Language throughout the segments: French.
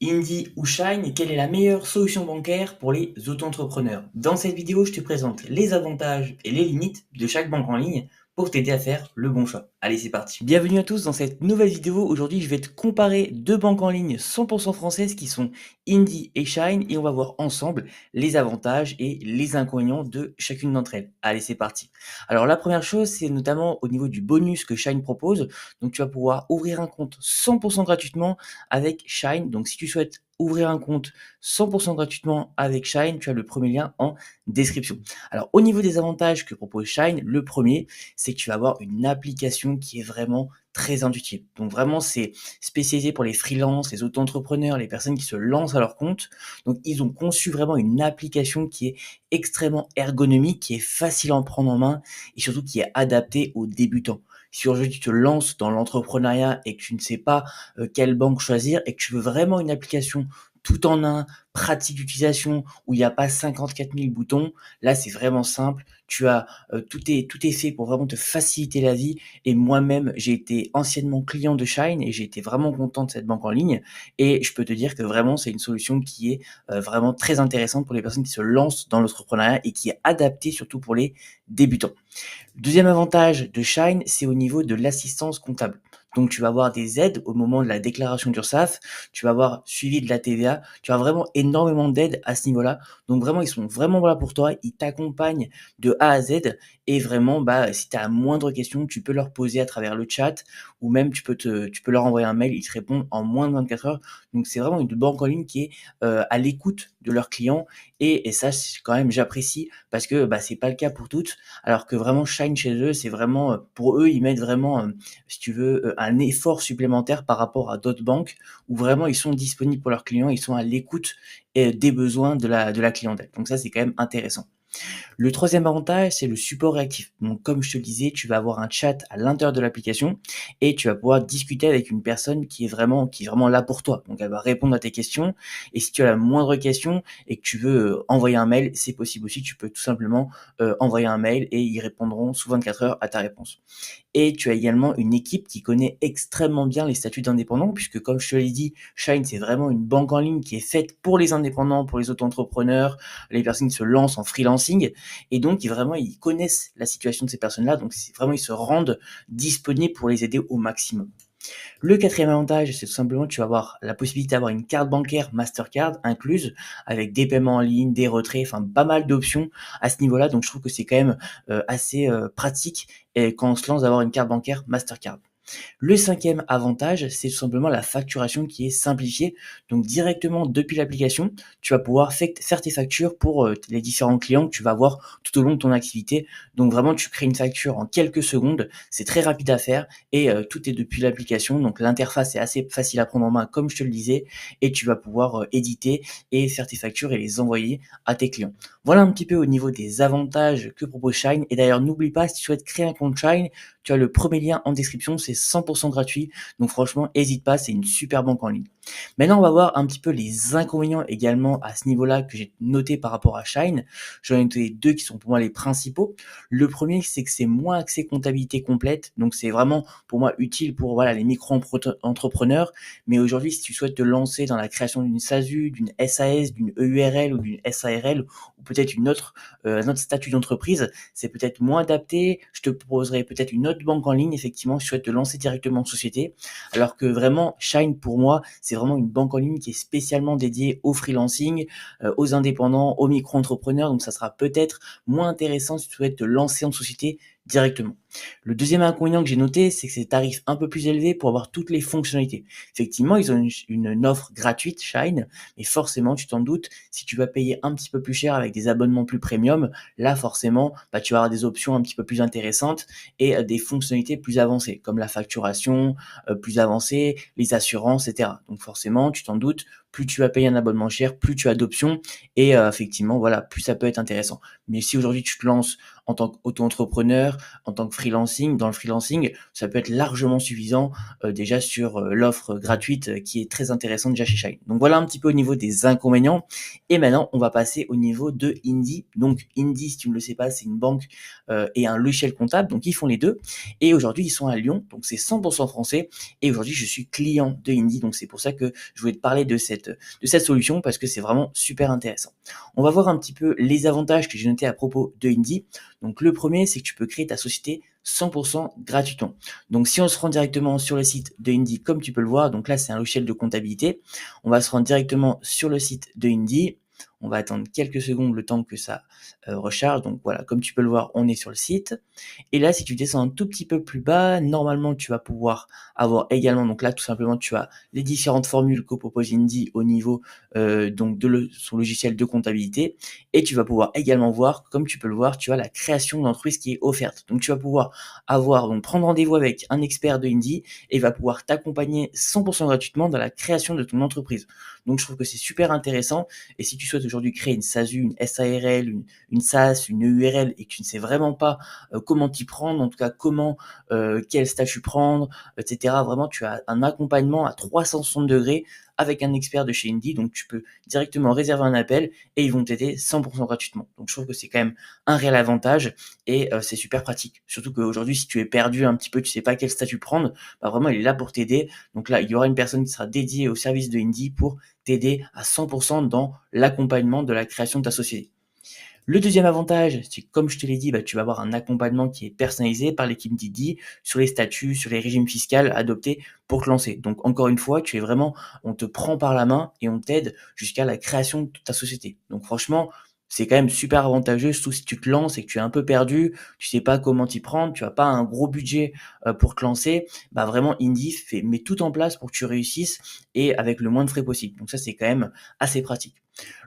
Indie ou Shine, quelle est la meilleure solution bancaire pour les auto-entrepreneurs? Dans cette vidéo, je te présente les avantages et les limites de chaque banque en ligne pour t'aider à faire le bon choix. Allez, c'est parti. Bienvenue à tous dans cette nouvelle vidéo. Aujourd'hui, je vais te comparer deux banques en ligne 100% françaises qui sont Indie et Shine et on va voir ensemble les avantages et les inconvénients de chacune d'entre elles. Allez, c'est parti. Alors, la première chose, c'est notamment au niveau du bonus que Shine propose. Donc, tu vas pouvoir ouvrir un compte 100% gratuitement avec Shine. Donc, si tu souhaites ouvrir un compte 100% gratuitement avec Shine, tu as le premier lien en description. Alors, au niveau des avantages que propose Shine, le premier, c'est que tu vas avoir une application qui est vraiment très intuitive. Donc vraiment, c'est spécialisé pour les freelances, les auto-entrepreneurs, les personnes qui se lancent à leur compte. Donc ils ont conçu vraiment une application qui est extrêmement ergonomique, qui est facile à en prendre en main et surtout qui est adaptée aux débutants. Si aujourd'hui tu te lances dans l'entrepreneuriat et que tu ne sais pas quelle banque choisir et que tu veux vraiment une application tout en un, pratique d'utilisation, où il n'y a pas 54 000 boutons, là c'est vraiment simple. Tu as tout est fait pour vraiment te faciliter la vie. Et moi-même, j'ai été anciennement client de Shine et j'ai été vraiment content de cette banque en ligne. Et je peux te dire que vraiment, c'est une solution qui est vraiment très intéressante pour les personnes qui se lancent dans l'entrepreneuriat et qui est adaptée surtout pour les débutants. Le deuxième avantage de Shine, c'est au niveau de l'assistance comptable. Donc, tu vas avoir des aides au moment de la déclaration d'URSSAF, tu vas avoir suivi de la TVA, tu as vraiment énormément d'aides à ce niveau-là. Donc, vraiment, ils sont vraiment là pour toi, ils t'accompagnent de A à Z et vraiment, si tu as la moindre question, tu peux leur poser à travers le chat ou même tu peux leur envoyer un mail, ils te répondent en moins de 24 heures. Donc, c'est vraiment une banque en ligne qui est à l'écoute de leurs clients et ça, quand même, j'apprécie parce que c'est pas le cas pour toutes. Alors que vraiment Shine chez eux, c'est vraiment, pour eux, ils mettent vraiment, si tu veux, un effort supplémentaire par rapport à d'autres banques où vraiment ils sont disponibles pour leurs clients, ils sont à l'écoute, des besoins de la clientèle. Donc ça, c'est quand même intéressant. Le troisième avantage, c'est le support réactif. Donc, comme je te le disais, tu vas avoir un chat à l'intérieur de l'application et tu vas pouvoir discuter avec une personne qui est vraiment là pour toi. Donc, elle va répondre à tes questions. Et si tu as la moindre question et que tu veux envoyer un mail, c'est possible aussi. Tu peux tout simplement envoyer un mail et ils répondront sous 24 heures à ta réponse. Et tu as également une équipe qui connaît extrêmement bien les statuts d'indépendants, puisque comme je te l'ai dit, Shine, c'est vraiment une banque en ligne qui est faite pour les indépendants, pour les auto-entrepreneurs, les personnes qui se lancent en freelancing. Et donc, ils connaissent la situation de ces personnes-là. Donc, vraiment, ils se rendent disponibles pour les aider au maximum. Le quatrième avantage, c'est tout simplement que tu vas avoir la possibilité d'avoir une carte bancaire Mastercard incluse avec des paiements en ligne, des retraits, enfin pas mal d'options à ce niveau-là. Donc je trouve que c'est quand même assez pratique et quand on se lance d'avoir une carte bancaire Mastercard. Le cinquième avantage, c'est tout simplement la facturation qui est simplifiée. Donc directement depuis l'application, tu vas pouvoir faire tes factures pour les différents clients que tu vas avoir tout au long de ton activité. Donc vraiment, tu crées une facture en quelques secondes. C'est très rapide à faire et tout est depuis l'application. Donc l'interface est assez facile à prendre en main, comme je te le disais, et tu vas pouvoir éditer et faire tes factures et les envoyer à tes clients. Voilà un petit peu au niveau des avantages que propose Shine. Et d'ailleurs, n'oublie pas, si tu souhaites créer un compte Shine, tu as le premier lien en description, c'est 100% gratuit. Donc franchement, n'hésite pas, c'est une super banque en ligne. Maintenant, on va voir un petit peu les inconvénients également à ce niveau-là que j'ai noté par rapport à Shine. J'en ai noté deux qui sont pour moi les principaux. Le premier, c'est que c'est moins axé comptabilité complète. Donc c'est vraiment pour moi utile pour voilà, les micro-entrepreneurs. Mais aujourd'hui, si tu souhaites te lancer dans la création d'une SASU, d'une SAS, d'une EURL ou d'une SARL ou peut-être un autre statut d'entreprise, c'est peut-être moins adapté. Je te proposerai peut-être une autre banque en ligne, effectivement, si tu souhaites te lancer directement en société. Alors que vraiment, Shine, pour moi, c'est vraiment une banque en ligne qui est spécialement dédiée au freelancing, aux indépendants, aux micro-entrepreneurs. Donc, ça sera peut-être moins intéressant si tu souhaites te lancer en société directement. Le deuxième inconvénient que j'ai noté, c'est que c'est des tarifs un peu plus élevés pour avoir toutes les fonctionnalités. Effectivement, ils ont une offre gratuite, Shine, mais forcément, tu t'en doutes, si tu vas payer un petit peu plus cher avec des abonnements plus premium, là, forcément, tu vas avoir des options un petit peu plus intéressantes et des fonctionnalités plus avancées, comme la facturation plus avancée, les assurances, etc. Donc forcément, tu t'en doutes, plus tu vas payer un abonnement cher, plus tu as d'options et effectivement, voilà, plus ça peut être intéressant. Mais si aujourd'hui tu te lances en tant qu'auto-entrepreneur, en tant que freelancing, dans le freelancing, ça peut être largement suffisant déjà sur l'offre gratuite qui est très intéressante déjà chez Shine. Donc voilà un petit peu au niveau des inconvénients. Et maintenant, on va passer au niveau de Indy. Donc Indy, si tu ne le sais pas, c'est une banque et un logiciel comptable. Donc ils font les deux. Et aujourd'hui, ils sont à Lyon. Donc c'est 100% français. Et aujourd'hui, je suis client de Indy. Donc c'est pour ça que je voulais te parler de cette solution parce que c'est vraiment super intéressant. On va voir un petit peu les avantages que j'ai notés à propos de Indy. Donc le premier, c'est que tu peux créer ta société 100% gratuitement. Donc si on se rend directement sur le site de Indy, comme tu peux le voir, donc là c'est un logiciel de comptabilité, on va se rendre directement sur le site de Indy. On va attendre quelques secondes le temps que ça recharge. Donc voilà, comme tu peux le voir, on est sur le site. Et là, si tu descends un tout petit peu plus bas, normalement, tu vas pouvoir avoir également, donc là, tout simplement, tu as les différentes formules que propose Indy au niveau donc de son logiciel de comptabilité. Et tu vas pouvoir également voir, comme tu peux le voir, tu as la création d'entreprise qui est offerte. Donc tu vas pouvoir donc prendre rendez-vous avec un expert de Indy et il va pouvoir t'accompagner 100% gratuitement dans la création de ton entreprise. Donc je trouve que c'est super intéressant. Et si tu souhaites aujourd'hui créer une SASU, une SARL, une SAS, une EURL et que tu ne sais vraiment pas comment t'y prendre, en tout cas comment, quel statut prendre, etc. Vraiment, tu as un accompagnement à 360 degrés avec un expert de chez Indy, donc tu peux directement réserver un appel et ils vont t'aider 100% gratuitement. Donc je trouve que c'est quand même un réel avantage et c'est super pratique. Surtout qu'aujourd'hui, si tu es perdu un petit peu, tu sais pas quel statut prendre, bah vraiment il est là pour t'aider. Donc là, il y aura une personne qui sera dédiée au service de Indy pour t'aider à 100% dans l'accompagnement de la création de ta société. Le deuxième avantage, c'est que comme je te l'ai dit, tu vas avoir un accompagnement qui est personnalisé par l'équipe d'Indy sur les statuts, sur les régimes fiscaux adoptés pour te lancer. Donc encore une fois, on te prend par la main et on t'aide jusqu'à la création de ta société. Donc franchement, c'est quand même super avantageux, surtout si tu te lances et que tu es un peu perdu, tu sais pas comment t'y prendre, tu as pas un gros budget pour te lancer, vraiment Indy met tout en place pour que tu réussisses et avec le moins de frais possible. Donc ça, c'est quand même assez pratique.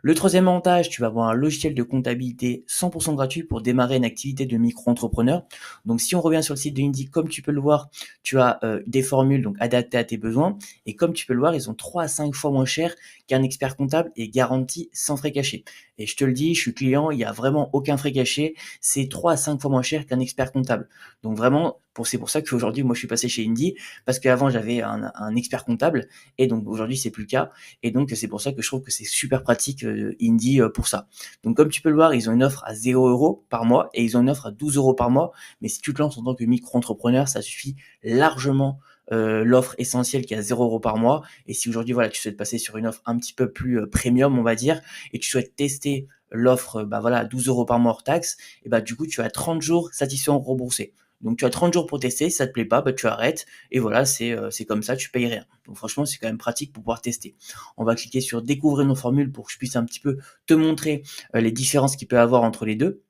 Le troisième avantage, tu vas avoir un logiciel de comptabilité 100% gratuit pour démarrer une activité de micro-entrepreneur. Donc si on revient sur le site de Indy, comme tu peux le voir, tu as des formules donc adaptées à tes besoins. Et comme tu peux le voir, ils sont 3 à 5 fois moins chers qu'un expert comptable et garantis sans frais cachés. Et je te le dis, je suis client, il n'y a vraiment aucun frais caché. C'est 3 à 5 fois moins cher qu'un expert comptable. Donc vraiment, c'est pour ça qu'aujourd'hui, moi, je suis passé chez Indy parce qu'avant, j'avais un expert comptable et donc aujourd'hui, c'est plus le cas. Et donc, c'est pour ça que je trouve que c'est super pratique Indy pour ça. Donc, comme tu peux le voir, ils ont une offre à 0 € par mois et ils ont une offre à 12 € par mois. Mais si tu te lances en tant que micro-entrepreneur, ça suffit largement l'offre essentielle qui est à 0 € par mois. Et si aujourd'hui, voilà, tu souhaites passer sur une offre un petit peu plus premium, on va dire, et tu souhaites tester l'offre à 12 € par mois hors taxe, et du coup, tu as 30 jours satisfaits remboursés. Donc tu as 30 jours pour tester, si ça te plaît pas, tu arrêtes et voilà, c'est comme ça, tu payes rien. Donc franchement, c'est quand même pratique pour pouvoir tester. On va cliquer sur découvrir nos formules pour que je puisse un petit peu te montrer les différences qu'il peut y avoir entre les deux.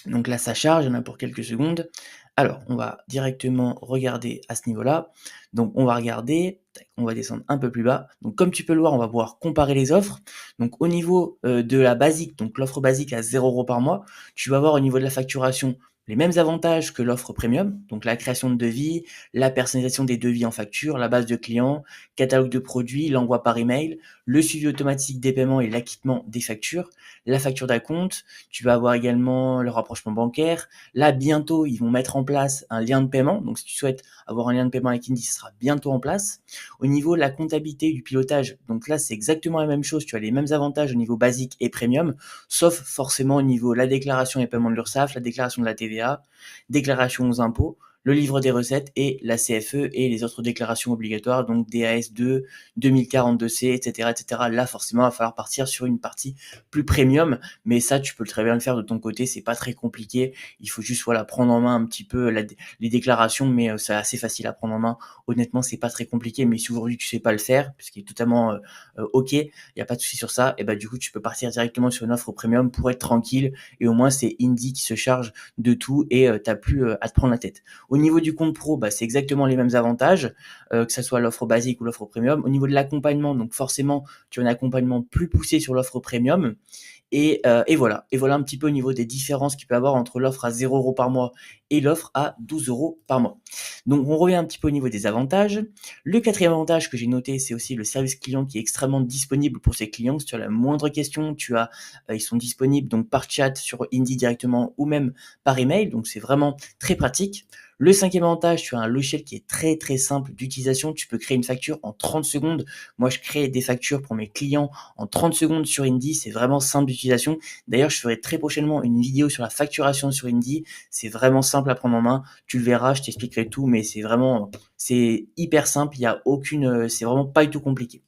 Donc là, ça charge, il y en a pour quelques secondes. Alors, on va directement regarder à ce niveau-là. Donc, on va regarder, on va descendre un peu plus bas. Donc, comme tu peux le voir, on va pouvoir comparer les offres. Donc, au niveau de la basique, donc l'offre basique à 0 € par mois, tu vas voir au niveau de la facturation les mêmes avantages que l'offre premium, donc la création de devis, la personnalisation des devis en facture, la base de clients, catalogue de produits, l'envoi par email, le suivi automatique des paiements et l'acquittement des factures, la facture d'acompte. Tu vas avoir également le rapprochement bancaire. Là, bientôt, ils vont mettre en place un lien de paiement. Donc, si tu souhaites avoir un lien de paiement avec Indy, ce sera bientôt en place. Au niveau de la comptabilité, du pilotage, donc là, c'est exactement la même chose. Tu as les mêmes avantages au niveau basique et premium, sauf forcément au niveau de la déclaration et paiement de l'URSSAF, la déclaration de la TVA, déclaration aux impôts, le livre des recettes et la CFE et les autres déclarations obligatoires, donc DAS2, 2042C, etc., etc. Là, forcément, il va falloir partir sur une partie plus premium, mais ça, tu peux très bien le faire de ton côté, c'est pas très compliqué. Il faut juste, prendre en main un petit peu les déclarations, mais c'est assez facile à prendre en main. Honnêtement, c'est pas très compliqué, mais si aujourd'hui tu sais pas le faire, ce qui est totalement ok, il n'y a pas de souci sur ça, et du coup, tu peux partir directement sur une offre premium pour être tranquille, et au moins, c'est Indy qui se charge de tout, et t'as plus à te prendre la tête. Au niveau du compte pro, c'est exactement les mêmes avantages, que ça soit l'offre basique ou l'offre premium. Au niveau de l'accompagnement, donc forcément, tu as un accompagnement plus poussé sur l'offre premium. Et voilà. Et voilà un petit peu au niveau des différences qu'il peut y avoir entre l'offre à 0 € par mois et l'offre à 12 € par mois. Donc on revient un petit peu au niveau des avantages. Le quatrième avantage que j'ai noté, c'est aussi le service client qui est extrêmement disponible pour ses clients. Si tu as la moindre question, ils sont disponibles donc par chat sur Indy directement ou même par email. Donc c'est vraiment très pratique. Le cinquième avantage, tu as un logiciel qui est très très simple d'utilisation. Tu peux créer une facture en 30 secondes. Moi, je crée des factures pour mes clients en 30 secondes sur Indy. C'est vraiment simple d'utilisation. D'ailleurs, je ferai très prochainement une vidéo sur la facturation sur Indy. C'est vraiment simple à prendre en main. Tu le verras, je t'expliquerai tout, mais c'est hyper simple. Il y a c'est vraiment pas du tout compliqué.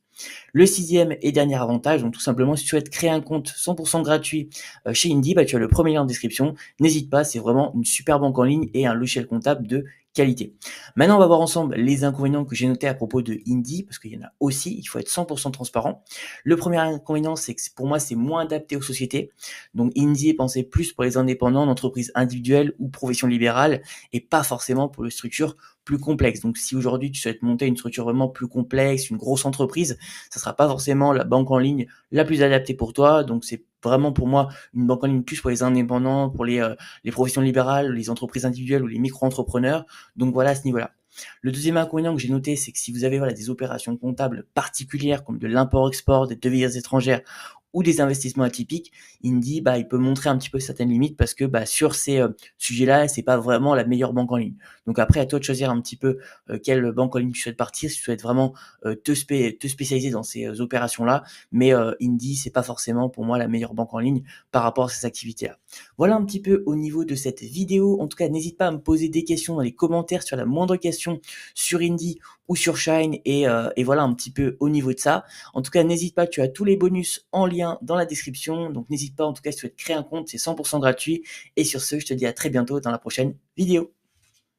Le sixième et dernier avantage, donc tout simplement, si tu souhaites créer un compte 100% gratuit chez Indy, tu as le premier lien en description. N'hésite pas, c'est vraiment une super banque en ligne et un logiciel comptable de qualité. Maintenant, on va voir ensemble les inconvénients que j'ai notés à propos de Indy, parce qu'il y en a aussi, il faut être 100% transparent. Le premier inconvénient, c'est que pour moi, c'est moins adapté aux sociétés. Donc Indy est pensé plus pour les indépendants, d'entreprises individuelles ou professions libérales, et pas forcément pour les structures plus complexes. Donc si aujourd'hui tu souhaites monter une structure vraiment plus complexe, une grosse entreprise, ça sera pas forcément la banque en ligne la plus adaptée pour toi. Donc c'est vraiment pour moi une banque en ligne plus pour les indépendants, pour les professions libérales, les entreprises individuelles ou les micro-entrepreneurs. Donc voilà à ce niveau-là. Le deuxième inconvénient que j'ai noté, c'est que si vous avez des opérations comptables particulières comme de l'import-export, des devises étrangères ou des investissements atypiques, Indy, il peut montrer un petit peu certaines limites parce que sur ces sujets-là, c'est pas vraiment la meilleure banque en ligne. Donc après, à toi de choisir un petit peu quelle banque en ligne tu souhaites partir, si tu souhaites vraiment te spécialiser dans ces opérations-là. Mais Indy, c'est pas forcément pour moi la meilleure banque en ligne par rapport à ces activités-là. Voilà un petit peu au niveau de cette vidéo. En tout cas, n'hésite pas à me poser des questions dans les commentaires sur la moindre question sur Indy ou sur Shine et voilà un petit peu au niveau de ça. En tout cas, n'hésite pas, tu as tous les bonus en lien dans la description. Donc n'hésite pas, en tout cas, si tu souhaites créer un compte, c'est 100% gratuit. Et sur ce, je te dis à très bientôt dans la prochaine vidéo.